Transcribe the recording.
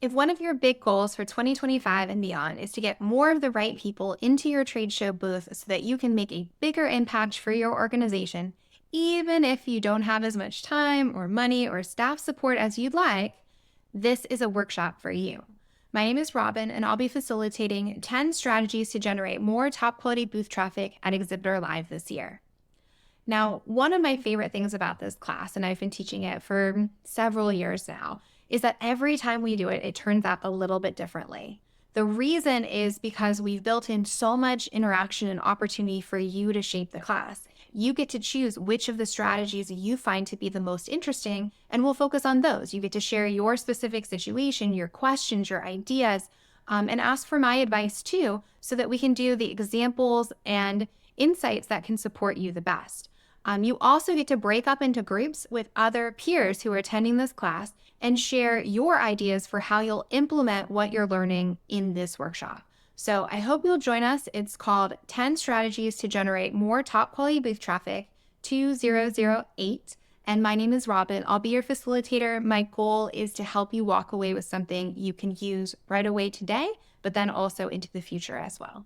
If one of your big goals for 2025 and beyond is to get more of the right people into your trade show booth so that you can make a bigger impact for your organization, even if you don't have as much time or money or staff support as you'd like, this is a workshop for you. My name is Robin, and I'll be facilitating 10 strategies to generate more top quality booth traffic at Exhibitor Live this year. Now, one of my favorite things about this class, and I've been teaching it for several years now, is that every time we do it, it turns out a little bit differently. The reason is because we've built in so much interaction and opportunity for you to shape the class. You get to choose which of the strategies you find to be the most interesting, and we'll focus on those. You get to share your specific situation, your questions, your ideas, and ask for my advice too, so that we can do the examples and insights that can support you the best. You also get to break up into groups with other peers who are attending this class and share your ideas for how you'll implement what you're learning in this workshop. So I hope you'll join us. It's called 10 Strategies to Generate More Top Quality Booth Traffic 2008. And my name is Robin. I'll be your facilitator. My goal is to help you walk away with something you can use right away today, but then also into the future as well.